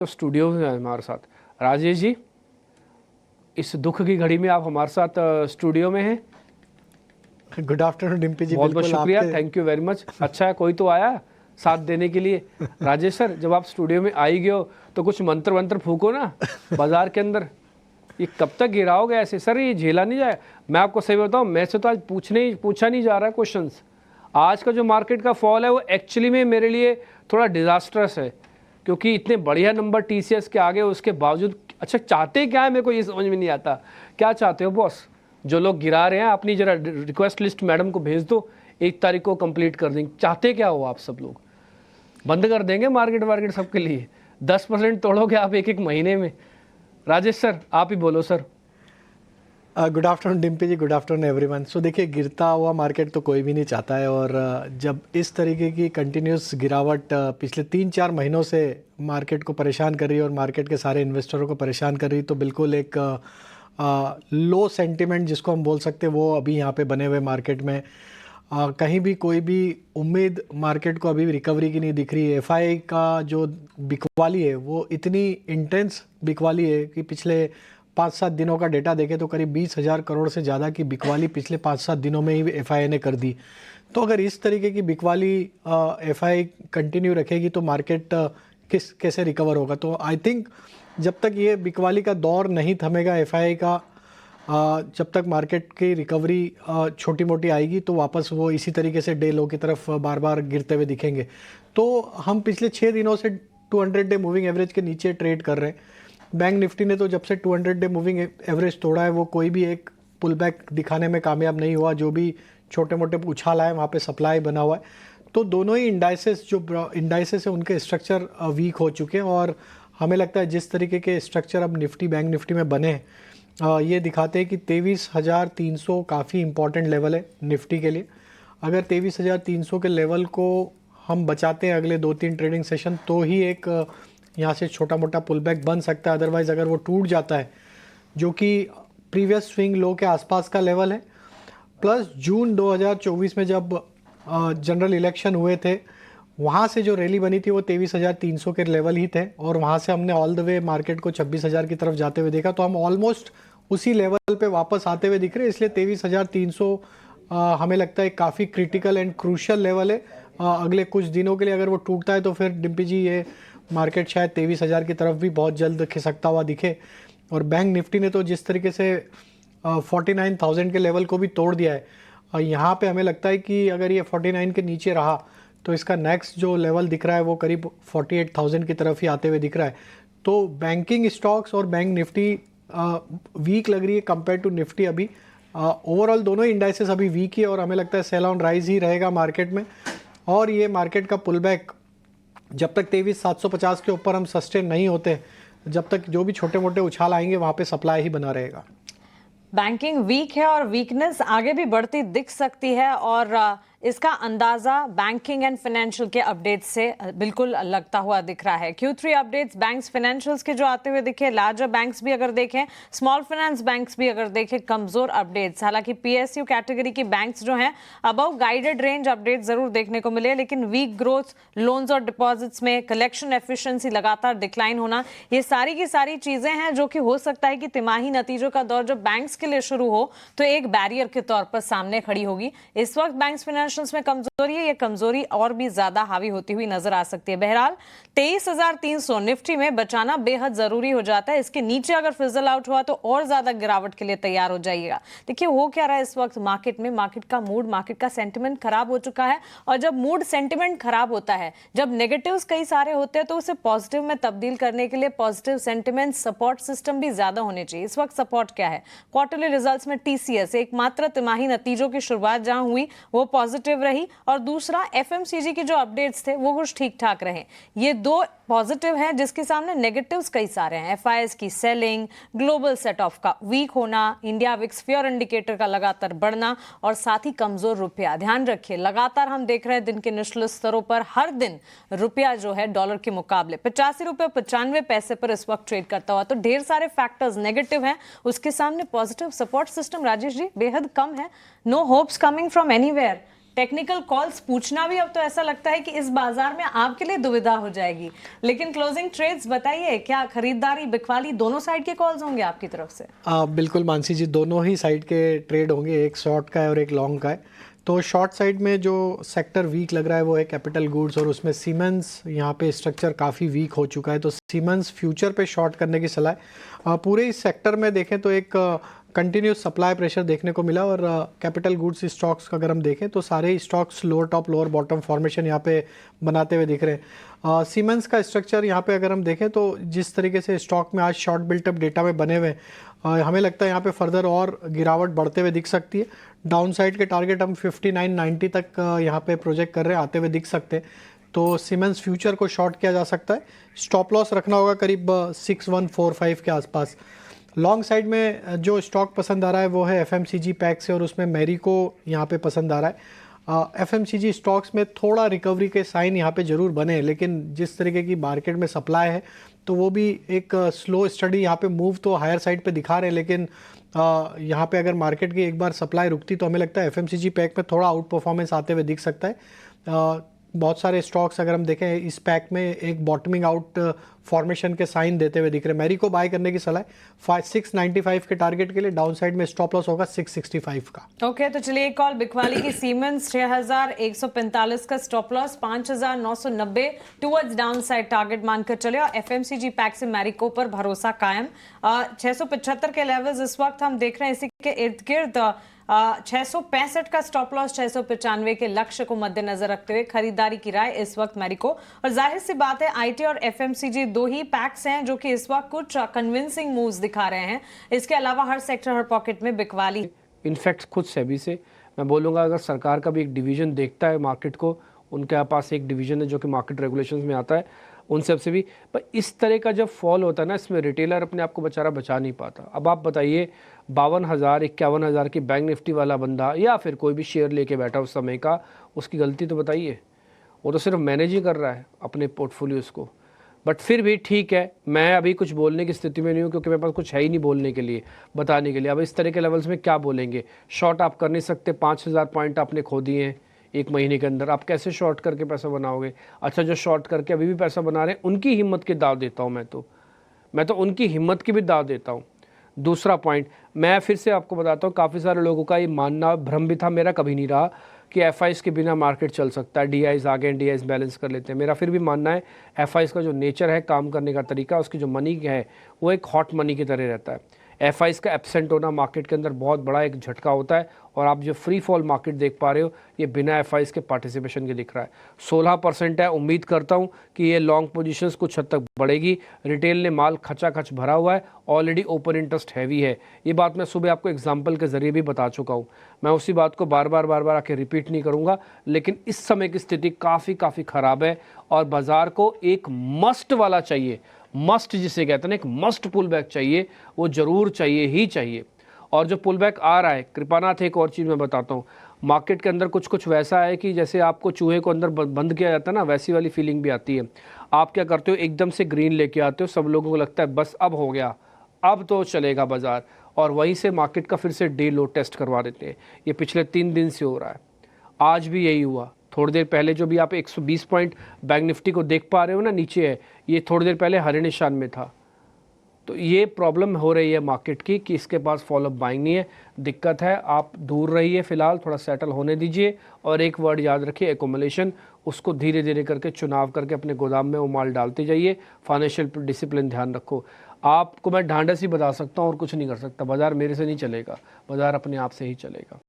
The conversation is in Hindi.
तो स्टूडियो में हमारे साथ राजेश जी, इस दुख की घड़ी में आप हमारे साथ स्टूडियो में हैं। गुड आफ्टरनून डिम्पी जी। बहुत बहुत बिल्कुल शुक्रिया, आपके थैंक यू वेरी मच। अच्छा है कोई तो आया साथ देने के लिए। राजेश सर, जब आप स्टूडियो में आ ही गए हो तो कुछ मंत्र वंत्र फूको ना बाजार के अंदर। ये कब तक गिराओगे ऐसे सर? ये झेला नहीं जाए। मैं आपको सही बताऊं, मैं से तो आज पूछा नहीं जा रहा है क्वेश्चंस। आज का जो मार्केट का फॉल है वो एक्चुअली में मेरे लिए थोड़ा डिजास्टरस है, क्योंकि इतने बढ़िया नंबर टीसीएस के आगे उसके बावजूद अच्छा चाहते क्या है मेरे को ये समझ में नहीं आता। क्या चाहते हो बॉस? जो लोग गिरा रहे हैं अपनी जरा रिक्वेस्ट लिस्ट मैडम को भेज दो, 1 तारीख को कंप्लीट कर देंगे। चाहते क्या हो आप? सब लोग बंद कर देंगे मार्केट वार्केट सबके लिए। 10% तोड़ोगे आप एक महीने में। राजेश सर आप ही बोलो सर। गुड आफ्टरनून डिम्पी जी, गुड आफ्टरनून एवरीवन। सो देखिए, गिरता हुआ मार्केट तो कोई भी नहीं चाहता है, और जब इस तरीके की कंटिन्यूस गिरावट पिछले 3-4 महीनों से मार्केट को परेशान कर रही है और मार्केट के सारे इन्वेस्टरों को परेशान कर रही है, तो बिल्कुल एक लो सेंटिमेंट जिसको हम बोल सकते हैं वो अभी यहाँ पे बने हुए मार्केट में। कहीं भी कोई भी उम्मीद मार्केट को अभी रिकवरी की नहीं दिख रही है। एफआई का जो बिकवाली है वो इतनी इंटेंस बिकवाली है कि पिछले 5-7 दिनों का डेटा देखें तो करीब 20,000 करोड़ से ज़्यादा की बिकवाली पिछले 5-7 दिनों में ही एफआई ने कर दी। तो अगर इस तरीके की बिकवाली एफआई कंटिन्यू रखेगी तो मार्केट कैसे रिकवर होगा? तो आई थिंक जब तक ये बिकवाली का दौर नहीं थमेगा एफआई का, जब तक मार्केट की रिकवरी छोटी मोटी आएगी तो वापस वो इसी तरीके से डे लो की तरफ बार बार गिरते हुए दिखेंगे। तो हम पिछले 6 दिनों से 200 डे मूविंग एवरेज के नीचे ट्रेड कर रहे हैं। बैंक निफ्टी ने तो जब से 200 डे मूविंग एवरेज तोड़ा है वो कोई भी एक पुल बैक दिखाने में कामयाब नहीं हुआ। जो भी छोटे मोटे उछाल आए वहाँ पे सप्लाई बना हुआ है। तो दोनों ही इंडाइसेस है उनके स्ट्रक्चर वीक हो चुके हैं, और हमें लगता है जिस तरीके के स्ट्रक्चर अब बैंक निफ्टी में बने हैं ये दिखाते हैं कि 23,300 काफ़ी इंपॉर्टेंट लेवल है निफ्टी के लिए। अगर 23,300 के लेवल को हम बचाते हैं अगले 2-3 ट्रेडिंग सेशन तो ही एक यहाँ से छोटा मोटा पुल बैक बन सकता है। अदरवाइज़ अगर वो टूट जाता है, जो कि प्रीवियस स्विंग लो के आसपास का लेवल है, प्लस जून 2024 में जब जनरल इलेक्शन हुए थे वहाँ से जो रैली बनी थी वो 23,300 के लेवल ही थे, और वहाँ से हमने ऑल द वे मार्केट को 26,000 की तरफ जाते हुए देखा। तो हम ऑलमोस्ट उसी लेवल पे वापस आते हुए दिख रहे हैं। इसलिए 23,300 हमें लगता है काफ़ी क्रिटिकल एंड क्रूशियल लेवल है अगले कुछ दिनों के लिए। अगर वो टूटता है तो फिर डिम्पी जी ये मार्केट शायद 23,000 की तरफ भी बहुत जल्द खिसकता हुआ दिखे। और बैंक निफ्टी ने तो जिस तरीके से 49,000 के लेवल को भी तोड़ दिया है, यहाँ पे हमें लगता है कि अगर ये 49 के नीचे रहा तो इसका नेक्स्ट जो लेवल दिख रहा है वो करीब 48,000 की तरफ ही आते हुए दिख रहा है। तो बैंकिंग स्टॉक्स और बैंक निफ्टी वीक लग रही है कंपेयर टू निफ्टी अभी। ओवरऑल दोनों ही इंडाइसेस अभी वीक ही, और हमें लगता है सेल ऑन राइज ही रहेगा मार्केट में। और ये मार्केट का पुल बैक जब तक 23,750 के ऊपर हम सस्टेन नहीं होते, जब तक जो भी छोटे मोटे उछाल आएंगे वहाँ पे सप्लाई ही बना रहेगा। बैंकिंग वीक है और वीकनेस आगे भी बढ़ती दिख सकती है, और इसका अंदाजा बैंकिंग एंड फाइनेंशियल के अपडेट्स से बिल्कुल लगता हुआ दिख रहा है। Q3 अपडेट्स बैंक्स फाइनेंशियल्स के जो आते हुए दिखे, लार्जर बैंक्स भी अगर देखें, स्मॉल फाइनेंस बैंक्स भी अगर देखें, कमजोर अपडेट्स। हालांकि PSU कैटेगरी की बैंक्स जो हैं अबव गाइडेड रेंज अपडेट जरूर देखने को मिले, लेकिन वीक ग्रोथ, लोन्स और डिपॉजिट्स में कलेक्शन एफिशिएंसी लगातार डिक्लाइन होना, ये सारी की सारी चीजें हैं जो कि हो सकता है कि तिमाही नतीजों का दौर जब बैंक्स के लिए शुरू हो तो एक बैरियर के तौर पर सामने खड़ी होगी। इस वक्त बैंक्स में कमजोरी है, ये कमजोरी और भी ज्यादा हावी होती हुई नजर आ सकती है। बहरहाल 23,300 निफ्टी में बचाना बेहद जरूरी हो जाता है। इसके नीचे अगर फिजल आउट हुआ तो और ज्यादा गिरावट के लिए तैयार हो जाइएगा। देखिए हो क्या रहा है इस वक्त मार्केट में, मार्केट का मूड, मार्केट का सेंटिमेंट खराब हो चुका है। और जब मूड सेंटिमेंट खराब होता है, जब नेगेटिव्स कई सारे होते हैं, तो उसे पॉजिटिव में तब्दील करने के लिए पॉजिटिव सेंटिमेंट सपोर्ट सिस्टम भी ज्यादा होने चाहिए। इस वक्त सपोर्ट क्या है? क्वार्टरली रिजल्ट्स में TCS, एकमात्र तिमाही नतीजों की शुरुआत जहां हुई वो पॉजिटिव रही, और दूसरा FMCG की जो अपडेट्स थे वो कुछ ठीक ठाक रहे। ये दो पॉजिटिव है जिसके सामने नेगेटिव्स कई सारे हैं। FIS की सेलिंग, ग्लोबल सेट ऑफ का वीक होना, इंडिया विक्स फियर इंडिकेटर का लगातार बढ़ना, और साथ ही कमजोर रुपया। ध्यान रखिए लगातार हम देख रहे हैं दिन के निचले स्तरों पर हर दिन रुपया जो है डॉलर के मुकाबले 85 रुपए 95 पैसे पर इस वक्त ट्रेड करता हुआ। तो ढेर सारे फैक्टर्स नेगेटिव हैं, उसके सामने positive support system Rajesh ji बेहद कम है। No hopes coming from anywhere. Technical calls पूछना भी अब तो ऐसा लगता है कि इस बाजार में आपके लिए दुविधा हो जाएगी। लेकिन क्लोजिंग ट्रेड्स बताइए, क्या खरीदारी बिकवाली दोनों साइड के कॉल्स होंगे आपकी तरफ से? बिल्कुल मानसी जी, दोनों ही साइड के ट्रेड होंगे, एक शॉर्ट का है और एक लॉन्ग का है। तो शॉर्ट साइड में जो सेक्टर वीक लग रहा है वो है कैपिटल गुड्स, और उसमें सीमेंस यहाँ पे स्ट्रक्चर काफ़ी वीक हो चुका है, तो सीमेंस फ्यूचर पे शॉर्ट करने की सलाह है। पूरे इस सेक्टर में देखें तो एक कंटिन्यूस सप्लाई प्रेशर देखने को मिला, और कैपिटल गुड्स स्टॉक्स का अगर हम देखें तो सारे stocks lower top lower bottom formation यहाँ पे बनाते हुए दिख रहे हैं। सीमेंस का स्ट्रक्चर यहाँ पे अगर हम देखें तो जिस तरीके से स्टॉक में आज शॉर्ट बिल्टअप डेटा में बने हुए हमें लगता है यहाँ पे फर्दर और गिरावट बढ़ते हुए दिख सकती है। डाउन साइड के टारगेट हम 59.90 तक यहाँ पे प्रोजेक्ट कर रहे हैं, आते हुए दिख सकते हैं। तो सीमेंस फ्यूचर को शॉर्ट किया जा सकता है, स्टॉप लॉस रखना होगा करीब 6145 के आसपास। लॉन्ग साइड में जो स्टॉक पसंद आ रहा है वो है एफएमसीजी पैक से, और उसमें मैरिको यहाँ पे पसंद आ रहा है। एफएमसीजी स्टॉक्स में थोड़ा रिकवरी के साइन यहाँ पे ज़रूर बने, लेकिन जिस तरीके की मार्केट में सप्लाई है तो वो भी एक स्लो स्टडी यहाँ पे मूव तो हायर साइड पे दिखा रहे हैं, लेकिन यहाँ पे अगर मार्केट की एक बार सप्लाई रुकती तो हमें लगता है एफएमसीजी पैक में थोड़ा आउट परफॉर्मेंस आते हुए दिख सकता है। बहुत सारे स्टॉक्स अगर हम देखें इस पैक में एक बॉटमिंग आउट फॉर्मेशन के साइन देते हुए दिख रहे हैं। मैरी को बाय करने की सलाह है 695 के टारगेट के लिए, डाउन साइड में स्टॉप लॉस होगा 665 का। ओके, तो चलिए एक कॉल बिकवाली की सीमेंस 6145 का stop loss 5990 towards down side target मानकर चले, और एफएमसीजी पैक से मैरिको पर भरोसा कायम। 675 के लेवल्स इस वक्त हम देख रहे हैं, इसी के इर्द गिर्द 665 का स्टॉप लॉस, 695 के लक्ष्य को मद्देनजर रखते हुए खरीदारी की राय इस वक्त मैरिको। और जाहिर सी बात है आईटी और एफएमसीजी दो ही पैक्स हैं जो कि इस वक्त कुछ कन्विंसिंग मूव्स दिखा रहे हैं। इसके अलावा हर सेक्टर हर पॉकेट में बिकवाली। इनफैक्ट खुद सेबी से मैं बोलूँगा, अगर सरकार का भी एक डिवीज़न देखता है मार्केट को, उनके पास एक डिवीज़न है जो कि मार्केट रेगुलेशंस में आता है, उन सब से भी। पर इस तरह का जब फॉल होता है ना, इसमें रिटेलर अपने आप को बेचारा बचा नहीं पाता। अब आप बताइए 52,000 51,000 की बैंक निफ्टी वाला बंदा या फिर कोई भी शेयर लेके बैठा उस समय का, उसकी गलती तो बताइए। वो तो सिर्फ मैनेज ही कर रहा है अपने पोर्टफोलियोज़ को। बट फिर भी ठीक है, मैं अभी कुछ बोलने की स्थिति में नहीं हूँ, क्योंकि मेरे पास कुछ है ही नहीं बोलने के लिए, बताने के लिए। अब इस तरह के लेवल्स में क्या बोलेंगे? शॉर्ट आप कर नहीं सकते, 5,000 पॉइंट आपने खो दिए हैं एक महीने के अंदर, आप कैसे शॉर्ट करके पैसा बनाओगे? अच्छा, जो शॉर्ट करके अभी भी पैसा बना रहे हैं उनकी हिम्मत की दाव देता हूँ मैं तो उनकी हिम्मत की भी दाव देता हूँ। दूसरा पॉइंट, मैं फिर से आपको बताता हूँ, काफ़ी सारे लोगों का ये मानना भ्रम भी था, मेरा कभी नहीं रहा कि एफआईज के बिना मार्केट चल सकता है, डीआईज आ गए, डीआईज बैलेंस कर लेते हैं। मेरा फिर भी मानना है एफआईज का जो नेचर है, काम करने का तरीका, उसकी जो मनी है वो एक हॉट मनी की तरह रहता है। एफआईज का एब्सेंट होना मार्केट के अंदर बहुत बड़ा एक झटका होता है, और आप जो फ्री फॉल मार्केट देख पा रहे हो ये बिना एफआईज के पार्टिसिपेशन के दिख रहा है। 16% है। उम्मीद करता हूँ कि ये लॉन्ग पोजीशंस कुछ हद तक बढ़ेगी। रिटेल ने माल खचाखच भरा हुआ है, ऑलरेडी ओपन इंटरेस्ट हैवी है। ये बात मैं सुबह आपको एग्जाम्पल के जरिए भी बता चुका हूँ, मैं उसी बात को बार बार आके रिपीट नहीं करूँगा। लेकिन इस समय की स्थिति काफ़ी ख़राब है, और बाज़ार को एक मस्ट वाला चाहिए, मस्ट जिसे कहते हैं ना, एक मस्ट पुल बैक चाहिए, वो ज़रूर चाहिए ही चाहिए। और जो पुल बैक आ रहा है, कृपानाथ एक और चीज़ मैं बताता हूँ, मार्केट के अंदर कुछ वैसा है कि जैसे आपको चूहे को अंदर बंद किया जाता है ना, वैसी वाली फीलिंग भी आती है। आप क्या करते हो, एकदम से ग्रीन लेके आते हो, सब लोगों को लगता है बस अब हो गया, अब तो चलेगा बाज़ार, और वहीं से मार्केट का फिर से डे लो टेस्ट करवा देते हैं। ये पिछले 3 दिन से हो रहा है, आज भी यही हुआ। थोड़ी देर पहले जो भी आप 120 पॉइंट बैंक निफ्टी को देख पा रहे हो ना, नीचे है, ये थोड़ी देर पहले हरे निशान में था। तो ये प्रॉब्लम हो रही है मार्केट की कि इसके पास फॉलोअप बाइंग नहीं है, दिक्कत है। आप दूर रहिए फिलहाल, थोड़ा सेटल होने दीजिए, और एक वर्ड याद रखिए, एकोमुलेशन। उसको धीरे धीरे करके चुनाव करके अपने गोदाम में वो माल डालते जाइए। फाइनेंशियल डिसिप्लिन ध्यान रखो। आपको मैं ढांढस ही बता सकता हूँ और कुछ नहीं कर सकता। बाज़ार मेरे से नहीं चलेगा, बाज़ार अपने आप से ही चलेगा।